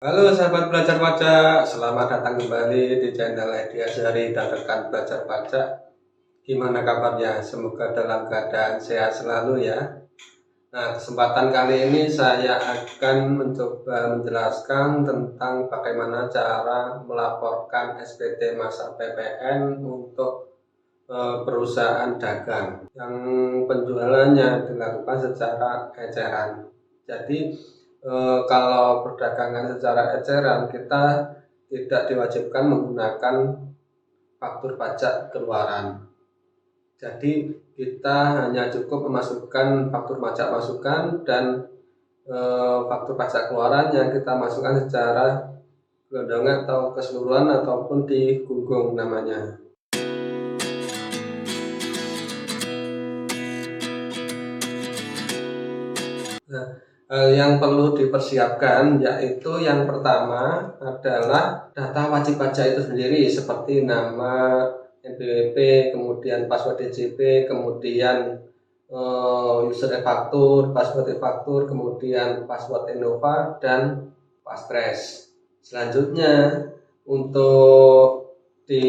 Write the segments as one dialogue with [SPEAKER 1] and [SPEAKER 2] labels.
[SPEAKER 1] Halo sahabat belajar pajak, selamat datang kembali di channel Edi Azhari dan rekan belajar pajak. Gimana kabarnya? Semoga dalam keadaan sehat selalu ya. Nah, kesempatan kali ini saya akan mencoba menjelaskan tentang bagaimana cara melaporkan SPT masa PPN untuk perusahaan dagang yang penjualannya dilakukan secara eceran. Jadi kalau perdagangan secara eceran kita tidak diwajibkan menggunakan faktur pajak keluaran. Jadi kita hanya cukup memasukkan faktur pajak masukan dan faktur pajak keluaran yang kita masukkan secara gelondongan atau keseluruhan ataupun digunggung namanya. Nah, yang perlu dipersiapkan yaitu yang pertama adalah data wajib pajak itu sendiri seperti nama, NPWP, kemudian password DJP, kemudian user e-faktur, password e-faktur, kemudian password Innova dan Pastres. Selanjutnya untuk di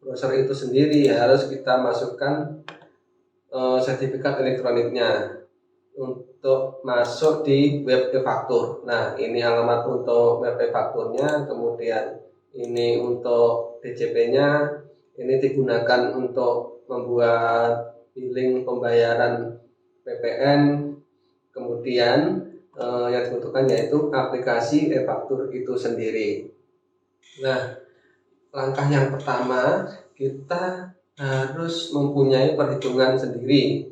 [SPEAKER 1] browser itu sendiri harus kita masukkan sertifikat elektroniknya untuk masuk di web e-faktur. Nah, ini alamat untuk web e-fakturnya, kemudian ini untuk DJP-nya, ini digunakan untuk membuat billing pembayaran PPN, kemudian yang dibutuhkan yaitu aplikasi e-faktur itu sendiri. Nah, langkah yang pertama kita harus mempunyai perhitungan sendiri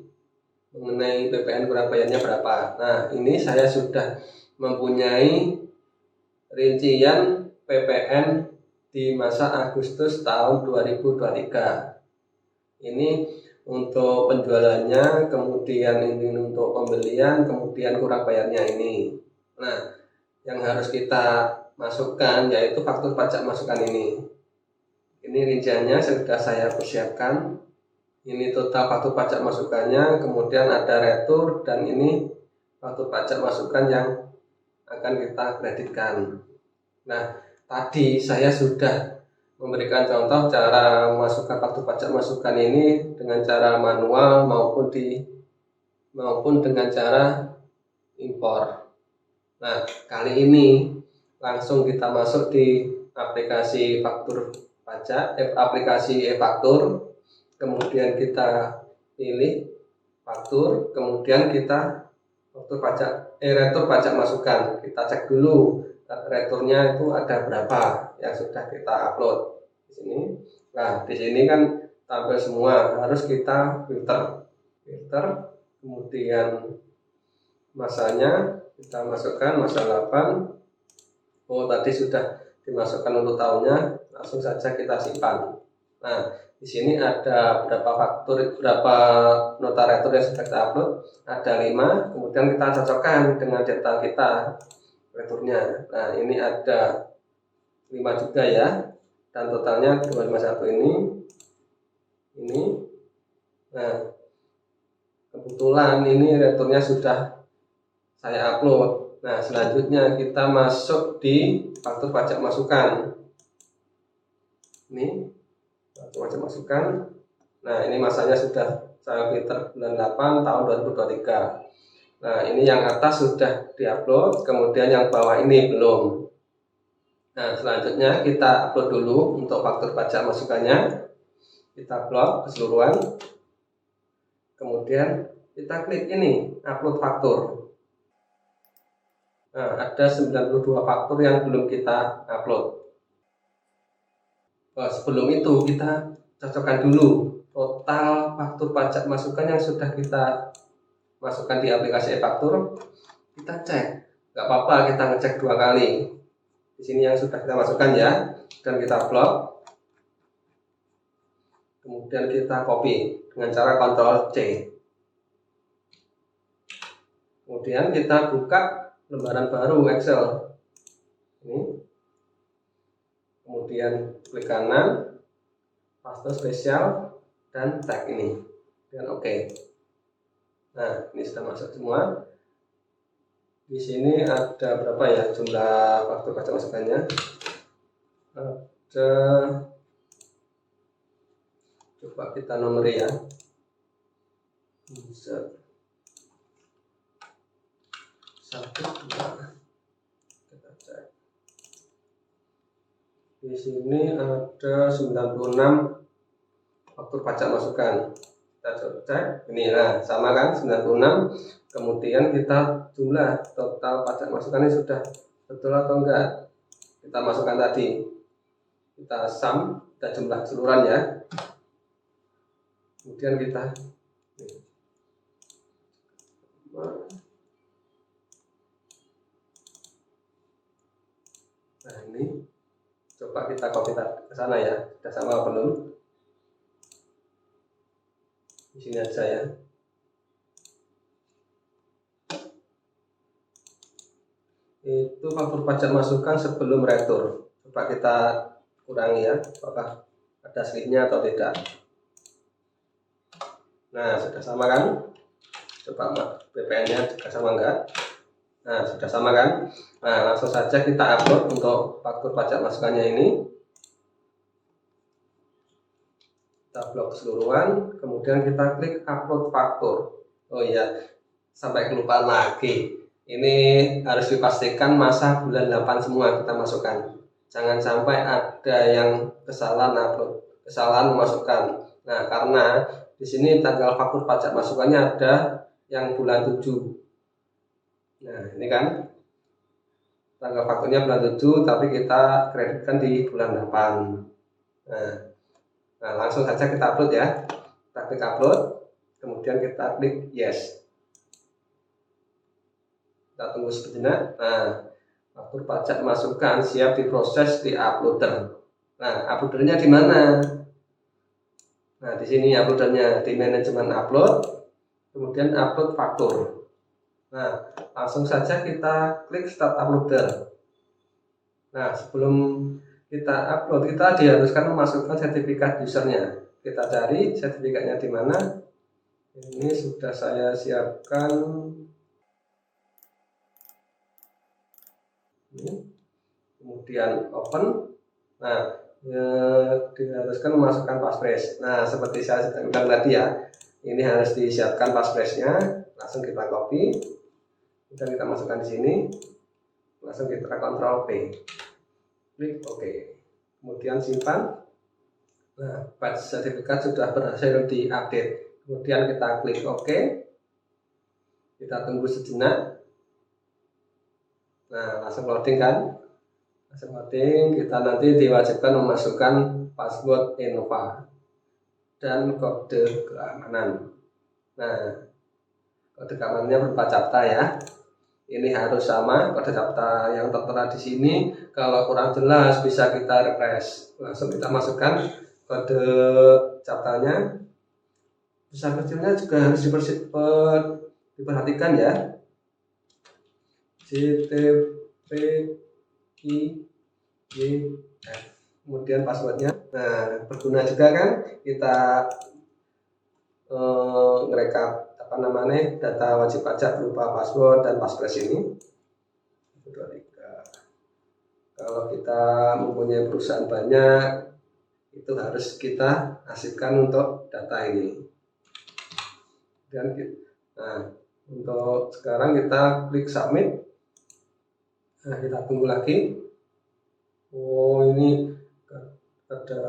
[SPEAKER 1] mengenai PPN kurang bayarnya berapa. Nah, ini saya sudah mempunyai rincian PPN di masa Agustus tahun 2023. Ini untuk penjualannya, kemudian ini untuk pembelian, kemudian kurang bayarnya ini. Nah, yang harus kita masukkan yaitu faktur pajak masukan ini. Ini rinciannya sudah saya persiapkan. Ini total faktur pajak masukannya, kemudian ada retur, dan ini faktur pajak masukan yang akan kita kreditkan. Nah, tadi saya sudah memberikan contoh cara memasukkan faktur pajak masukan ini dengan cara manual maupun dengan cara impor. Nah, kali ini langsung kita masuk di aplikasi faktur pajak, aplikasi e-faktur. Kemudian kita pilih faktur, kemudian kita faktur pajak retur pajak masukan. Kita cek dulu returnya itu ada berapa yang sudah kita upload di sini. Nah, di sini kan tampil semua, harus kita filter, kemudian masanya kita masukkan masa 8. Oh, tadi sudah dimasukkan untuk tahunnya, langsung saja kita simpan. Nah, di sini ada berapa nota retur yang sudah kita upload, ada 5, kemudian kita cocokkan dengan data kita returnya. Nah, ini ada 5 juga ya, dan totalnya 251 ini. Nah, kebetulan ini returnya sudah saya upload. Nah, selanjutnya kita masuk di faktur pajak masukan. Ini macam masukan. Nah, ini masanya sudah saya filter bulan 8 tahun 2023. Nah, ini yang atas sudah diupload, kemudian yang bawah ini belum. Nah, selanjutnya kita upload dulu untuk faktur pajak masukannya. Kita upload keseluruhan. Kemudian kita klik ini, upload faktur. Nah, ada 92 faktur yang belum kita upload. Sebelum itu kita cocokkan dulu total faktur pajak masukan yang sudah kita masukkan di aplikasi e-faktur. Kita cek, nggak apa-apa kita ngecek 2 kali. Di sini yang sudah kita masukkan ya, dan kita upload. Kemudian kita copy dengan cara Ctrl C. Kemudian kita buka lembaran baru Excel. Ini. Kemudian klik kanan, paste spesial, dan tag ini, dan oke. Nah, ini sudah masuk semua. Di sini ada berapa ya jumlah faktur pajak masukannya? Ada, coba kita nomor ya. Satu, dua, kita cek. Di sini ada 96 faktur pajak masukan. Kita cek ini, nah sama kan 96. Kemudian kita jumlah total pajak masukannya sudah betul atau enggak, kita masukkan tadi, kita sum, kita jumlah keseluruhan ya. Kemudian kita nah ini coba kita copy ke sana ya. Sudah sama belum? Di sini aja ya. Itu faktur pajak masukan sebelum retur. Coba kita kurangi ya, apakah ada slipnya atau tidak. Nah sudah sama kan? Coba BPN-nya juga sama enggak? Nah sudah sama kan? Nah langsung saja kita upload untuk faktur pajak masukannya ini. Kita blok keseluruhan, kemudian kita klik upload faktur. Oh iya, sampai kelupaan lagi. Ini harus dipastikan masa bulan 8 semua kita masukkan. Jangan sampai ada yang kesalahan upload, kesalahan memasukkan. Nah karena di sini tanggal faktur pajak masukannya ada yang bulan 7. Nah ini kan tanggal fakturnya bulan 7, tapi kita kreditkan di bulan 8. Nah langsung saja kita upload ya. Kita klik upload, kemudian kita klik yes. Kita tunggu sejenak. Nah faktur pajak masukan siap diproses di uploader. Nah uploadernya di mana? Nah di sini uploadernya di manajemen upload, kemudian upload faktur. Nah langsung saja kita klik start uploader. Nah sebelum kita upload, kita diharuskan memasukkan sertifikat usernya. Kita cari sertifikatnya di mana. Ini sudah saya siapkan. Ini. Kemudian open. Nah diharuskan memasukkan passphrase. Nah seperti saya bilang tadi ya, ini harus disiapkan passphrase-nya. Langsung kita copy, dan kita masukkan di sini. Langsung kita Ctrl P, klik OK, kemudian simpan. Nah batch sertifikat sudah berhasil diupdate. Kemudian kita klik OK, kita tunggu sejenak. Nah langsung loading kan. Kita nanti diwajibkan memasukkan password Innova dan kode keamanan. Nah kode keamanannya berupa CAPTCHA ya. Ini harus sama kode CAPTCHA yang tertera di sini. Kalau kurang jelas bisa kita refresh. Langsung kita masukkan kode CAPTCHA-nya. Besar kecilnya juga harus diperhatikan ya. JTPIF, kemudian passwordnya. Nah berguna juga kan kita ngerekap data wajib pajak berupa password dan passphrase ini. Kalau kita mempunyai perusahaan banyak, itu harus kita asipkan untuk data ini. Dan nah untuk sekarang kita klik submit. Nah kita tunggu lagi. Oh ini ada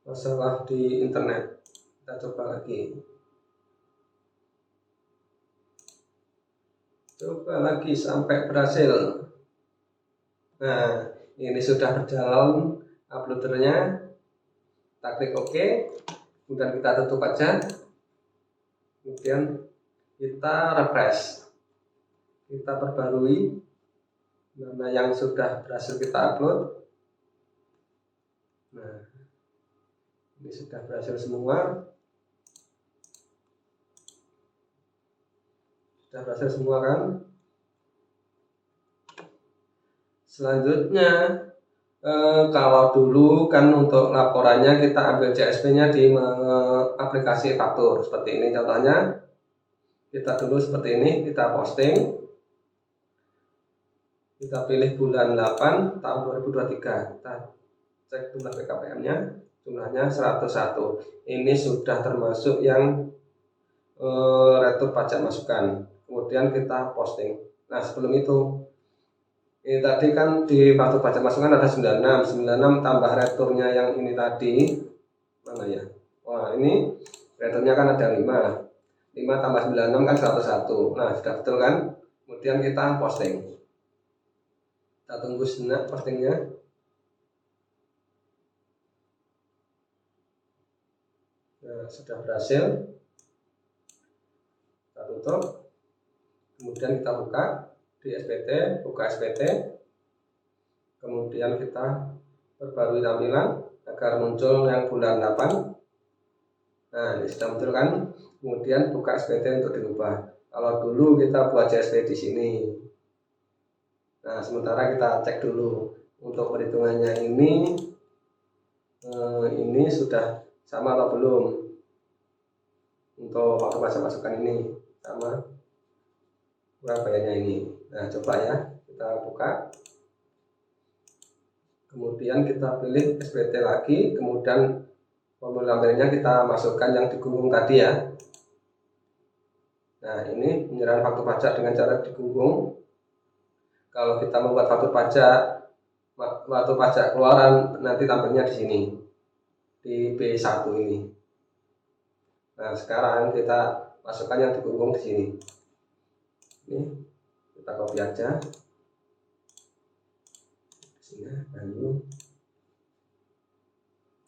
[SPEAKER 1] masalah di internet. Kita coba lagi. Coba lagi sampai berhasil. Nah ini sudah berjalan uploadernya. Kita klik OK, kemudian kita tutup aja, kemudian kita refresh, kita perbarui mana yang sudah berhasil kita upload. Nah ini sudah berhasil semua. Sudah berhasil semua kan. Selanjutnya kalau dulu kan untuk laporannya kita ambil CSV nya di aplikasi faktur seperti ini contohnya. kita dulu seperti ini, kita posting, kita pilih bulan 8 tahun 2023, kita cek jumlah PKPM nya, jumlahnya 101. Ini sudah termasuk yang retur pajak masukan, kemudian kita posting. Nah sebelum itu, ini tadi kan di faktur pajak masukan ada 96 tambah returnya yang ini tadi, mana ya, wah ini returnya kan ada 5 tambah 96 kan 101. Nah sudah betul kan, kemudian kita posting, kita tunggu sejenak postingnya. Nah sudah berhasil, kita tutup, kemudian kita buka di SPT, buka SPT, kemudian kita perbarui tampilan agar muncul yang bulan 8. Nah ini sudah muncul kan, kemudian buka SPT untuk dirubah. Kalau dulu kita buat CSV di sini. Nah sementara kita cek dulu untuk perhitungannya ini sudah sama atau belum. Untuk faktur pajak masukan ini sama kurang bayarnya ini. Nah coba ya, kita buka, kemudian kita pilih SPT lagi, kemudian formulir lampirannya kita masukkan yang digunggung tadi ya. Nah ini penyerahan faktur pajak dengan cara digunggung. Kalau kita membuat faktur pajak keluaran, nanti tampilnya di sini di B1 ini. Nah sekarang kita masukkan yang digunggung di sini. Ini kita copy aja. Sini lalu,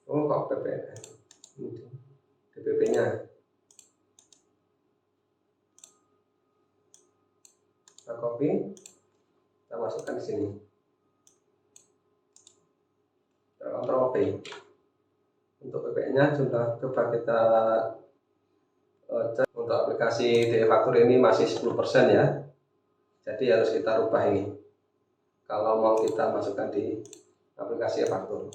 [SPEAKER 1] oh kok PPN, DPP-nya. Kita copy, kita masukkan di sini. Ctrl V. Untuk PPN-nya coba kita cek. Untuk aplikasi DE Faktur ini masih 10% ya. Jadi harus kita rubah ini kalau mau kita masukkan di aplikasi e-faktur.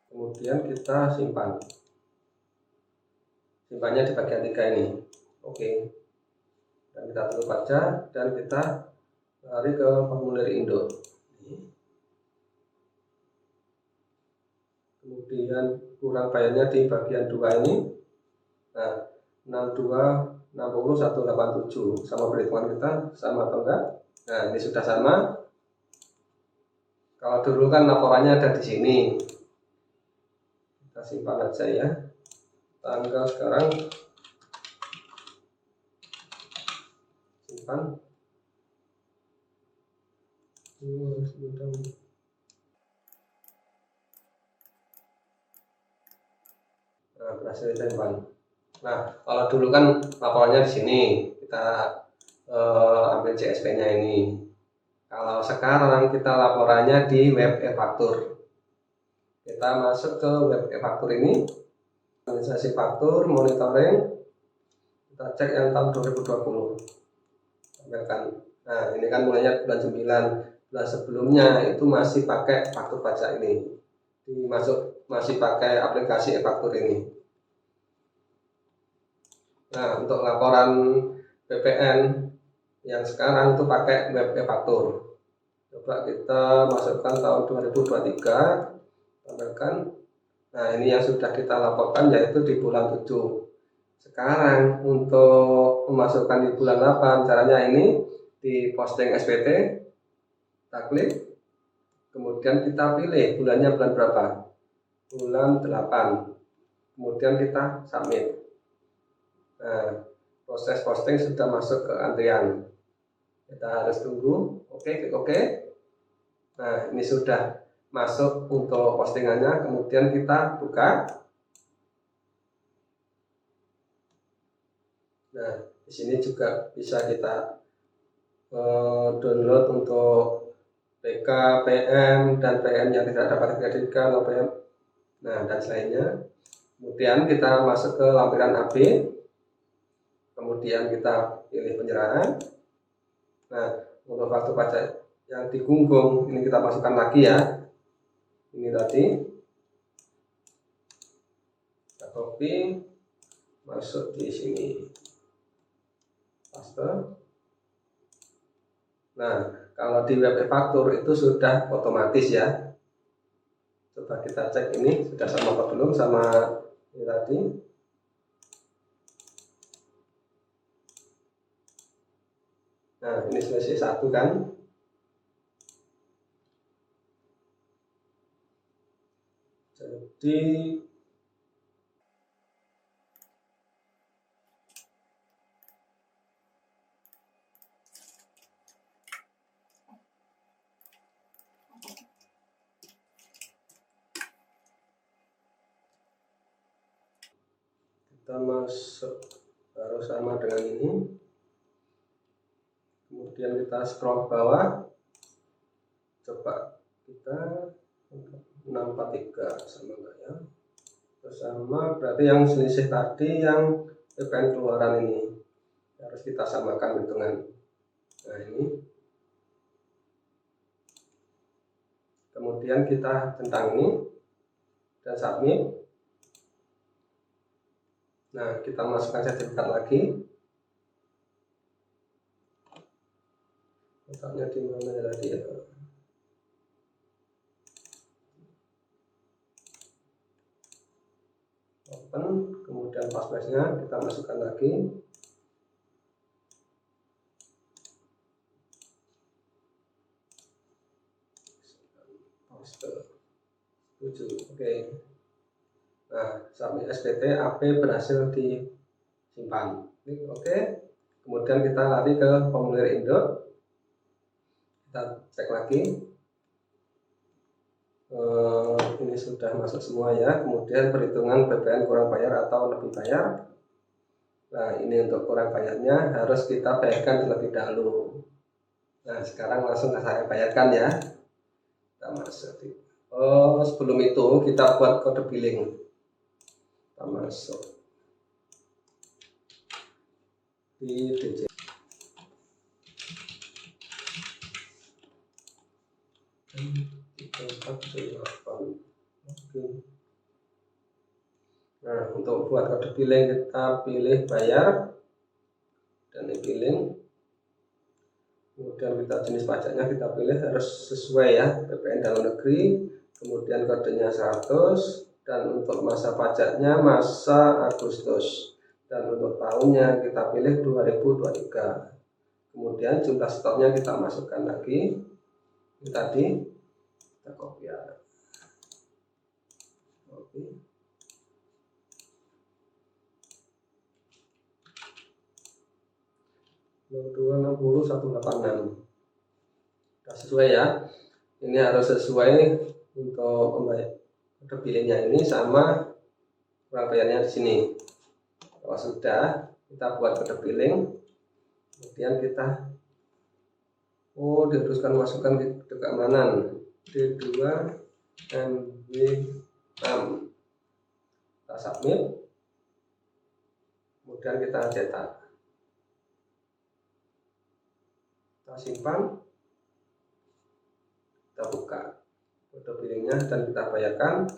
[SPEAKER 1] Kemudian kita simpan. Simpannya di bagian 3 ini. Oke. Dan kita tutup aja dan kita lari ke formulir induk. Kemudian kurang bayarnya di bagian 2 ini. Nah, 62 60 187 sama perhitungan kita sama atau enggak? Nah, ini sudah sama. Kalau dulu kan laporannya ada di sini. Kita simpan aja ya. Tanggal sekarang simpan. Nah, berhasil disimpan. Nah, kalau dulu kan laporannya di sini, kita ambil CSV-nya ini. Kalau sekarang kita laporannya di web e-faktur. Kita masuk ke web e-faktur ini, organisasi faktur, monitoring. Kita cek yang tahun 2020. Tampilkan. Nah, ini kan mulainya bulan 9. Bulan sebelumnya itu masih pakai faktur pajak ini. Masih pakai aplikasi e-faktur ini. Nah, untuk laporan PPN yang sekarang itu pakai web e-faktur. Coba kita masukkan tahun 2023, tampilkan. Nah, ini yang sudah kita laporkan yaitu di bulan 7. Sekarang untuk memasukkan di bulan 8, caranya ini di posting SPT, kita klik, kemudian kita pilih bulannya bulan berapa, bulan 8, kemudian kita submit. Nah, proses posting sudah masuk ke antrian. Kita harus tunggu. Oke, klik OK. Nah, ini sudah masuk untuk postingannya. Kemudian kita buka. Nah, di sini juga bisa kita download untuk PK, PM, dan PM yang tidak dapat dikreditkan, PM. Nah, dan selainnya. Kemudian kita masuk ke lampiran AB. Kemudian kita pilih penyerahan. Nah, untuk faktur pajak yang digunggung ini kita masukkan lagi ya. Ini tadi. copy, masuk di sini, paste. Nah, kalau di web e-faktur itu sudah otomatis ya. Coba kita cek ini sudah sama apa belum sama ini tadi. Nah, ini selesai satu kan. Jadi kita masuk harus sama dengan ini. Kemudian kita scroll ke bawah, coba kita 643 sama enggak ya? Sama, berarti yang selisih tadi yang PPN keluaran ini harus kita samakan hitungan. Nah ini, kemudian kita centang ini dan submit. Nah, kita masukkan sertifikat lagi. Letaknya di mana ya tadi ya? Open, kemudian passwordnya kita masukkan lagi. Paste. Setuju. Oke. Nah, submit SPT AP berhasil disimpan. Oke. Kemudian kita lari ke formulir induk. Kita cek lagi. Ini sudah masuk semua ya. Kemudian perhitungan PPN kurang bayar atau lebih bayar. Nah, ini untuk kurang bayarnya harus kita bayarkan terlebih dahulu. Nah, sekarang langsung saya bayarkan ya. Kita masuk. Sebelum itu kita buat kode billing. Kita masuk di DJ. Oke. Nah, untuk buat kode billing kita pilih bayar dan ini billing. Kemudian kita jenis pajaknya kita pilih harus sesuai ya, PPN dalam negeri. Kemudian kodenya 100 dan untuk masa pajaknya masa Agustus. Dan untuk tahunnya kita pilih 2023. Kemudian jumlah stoknya kita masukkan lagi. Ini tadi kita copy ya. Oke. 260.186 sudah sesuai ya. Ini harus sesuai untuk kode billingnya ini sama kurang bayarnya di sini. Kalau sudah, kita buat kode billing. Kemudian kita diteruskan masukkan ke keamanan D2 MB6. Kita submit. Kemudian kita cetak. Kita simpan. Kita buka kode billingnya dan kita bayarkan.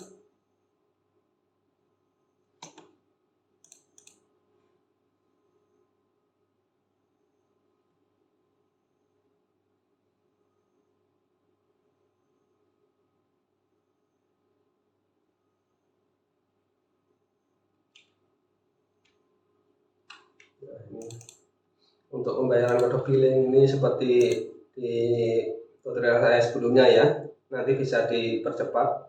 [SPEAKER 1] Nah, ini untuk pembayaran kode billing ini seperti di tutorial saya sebelumnya ya, nanti bisa dipercepat.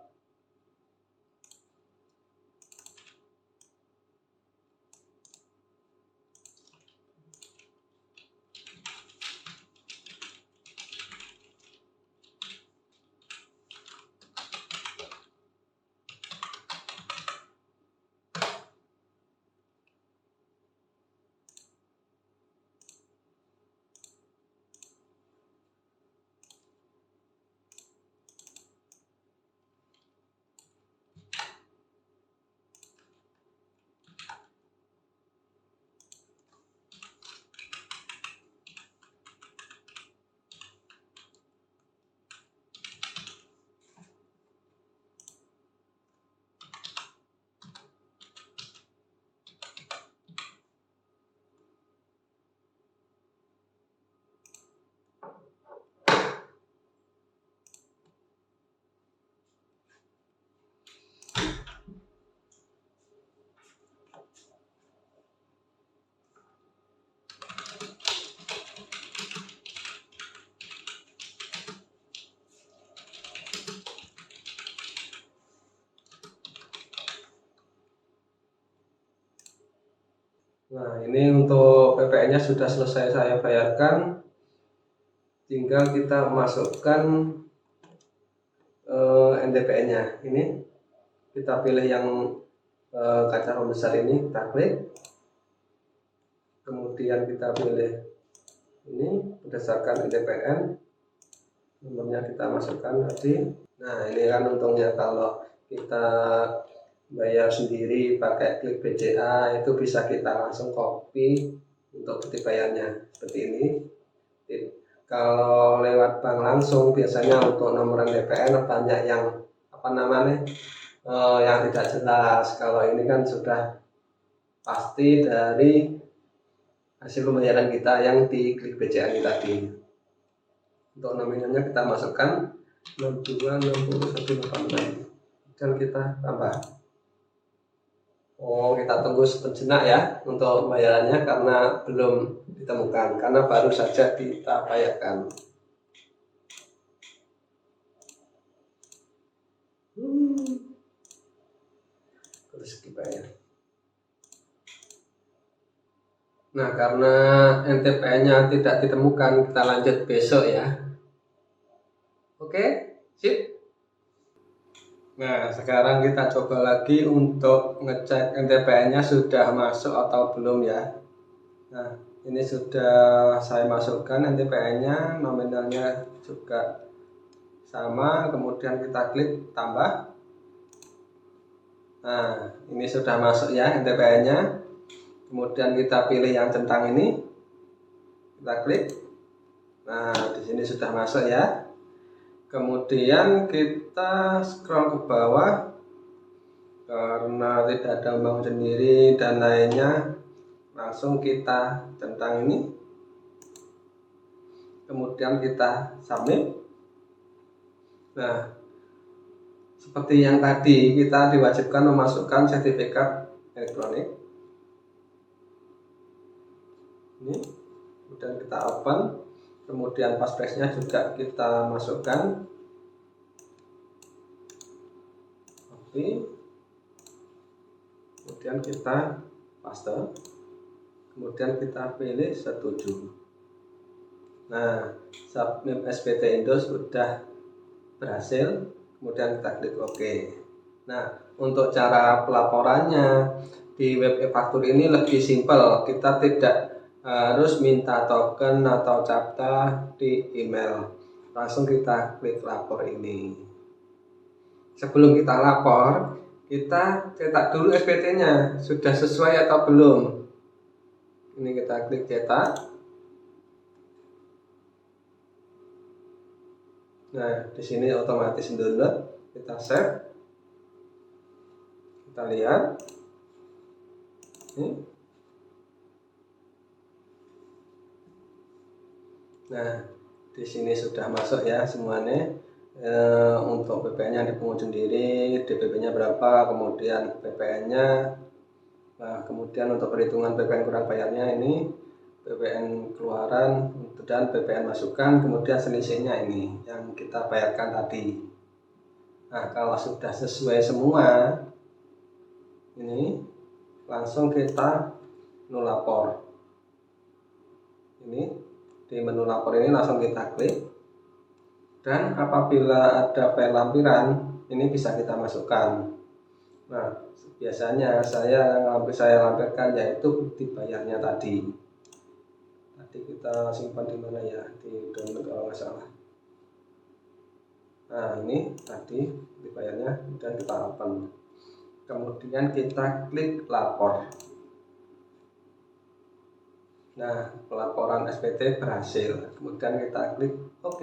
[SPEAKER 1] Nah, ini untuk PPN-nya sudah selesai saya bayarkan, tinggal kita masukkan NTPN-nya. Ini kita pilih yang kaca pembesar ini, kita klik, kemudian kita pilih ini berdasarkan NTPN, nomornya kita masukkan tadi. Nah, ini kan untungnya kalau kita bayar sendiri pakai klik BCA itu bisa kita langsung copy untuk bukti bayarnya seperti ini. Kalau lewat bank langsung biasanya untuk nomor NTPN banyak yang yang tidak jelas. Kalau ini kan sudah pasti dari hasil pembayaran kita yang di klik BCA ini tadi. Untuk nominalnya kita masukkan 626186 dan kita tambah. Kita tunggu sejenak ya untuk pembayarannya karena belum ditemukan, karena baru saja kita bayarkan. Terus dibayar. Nah, karena NTPN-nya tidak ditemukan, kita lanjut besok ya. Oke, sip. Nah, sekarang kita coba lagi untuk ngecek NTPN-nya sudah masuk atau belum ya. Nah, ini sudah saya masukkan NTPN-nya, nominalnya juga sama, kemudian kita klik tambah. Nah, ini sudah masuk ya NTPN-nya. Kemudian kita pilih yang centang ini, kita klik. Nah, di sini sudah masuk ya. Kemudian kita scroll ke bawah, karena tidak ada bank sendiri dan lainnya, langsung kita centang ini, kemudian kita submit. Nah, seperti yang tadi kita diwajibkan memasukkan sertifikat elektronik ini, kemudian kita open, kemudian password-nya juga kita masukkan, copy, kemudian kita paste, kemudian kita pilih setuju. Nah, submit SPT Indo sudah berhasil, kemudian kita klik OK. Nah, untuk cara pelaporannya di web e-faktur ini lebih simpel, kita tidak harus minta token atau captcha di email, langsung kita klik lapor ini. Sebelum kita lapor, kita cetak dulu SPT-nya sudah sesuai atau belum. Ini kita klik cetak. Nah, di sini otomatis download, kita save, kita lihat. Nah, di sini sudah masuk ya semuanya. Untuk PPN-nya dipungut sendiri, DPP-nya berapa, kemudian PPN-nya. Nah, kemudian untuk perhitungan PPN kurang bayarnya ini, PPN keluaran dan PPN masukan, kemudian selisihnya ini yang kita bayarkan tadi. Nah, kalau sudah sesuai semua ini, langsung kita menu lapor. Ini di menu lapor ini langsung kita klik, dan apabila ada file lampiran ini bisa kita masukkan. Nah, biasanya saya lampirkan yaitu bukti bayarnya tadi kita simpan di mana ya, di download kalau nggak salah. Nah, ini tadi bukti bayarnya, dan kita open, kemudian kita klik lapor. Nah, pelaporan SPT berhasil, kemudian kita klik OK.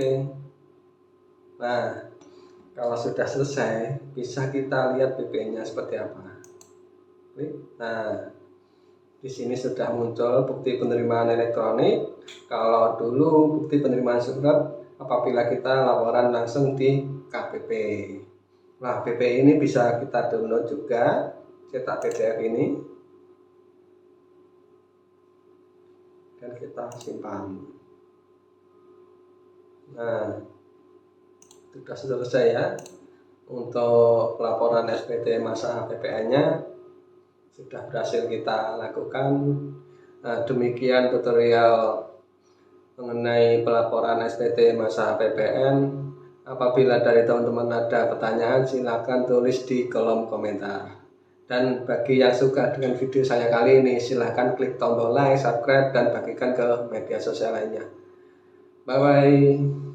[SPEAKER 1] Nah, kalau sudah selesai, bisa kita lihat PPN-nya seperti apa. Klik. Nah, di sini sudah muncul bukti penerimaan elektronik. Kalau dulu bukti penerimaan surat apabila kita laporan langsung di KPP. Nah, PP ini bisa kita download juga, cetak PDF ini, dan kita simpan. Nah, sudah selesai ya untuk pelaporan SPT masa PPN-nya. sudah berhasil kita lakukan. Nah, demikian tutorial mengenai pelaporan SPT masa PPN. Apabila dari teman-teman ada pertanyaan, silakan tulis di kolom komentar. Dan bagi yang suka dengan video saya kali ini, silahkan klik tombol like, subscribe, dan bagikan ke media sosial lainnya. Bye bye.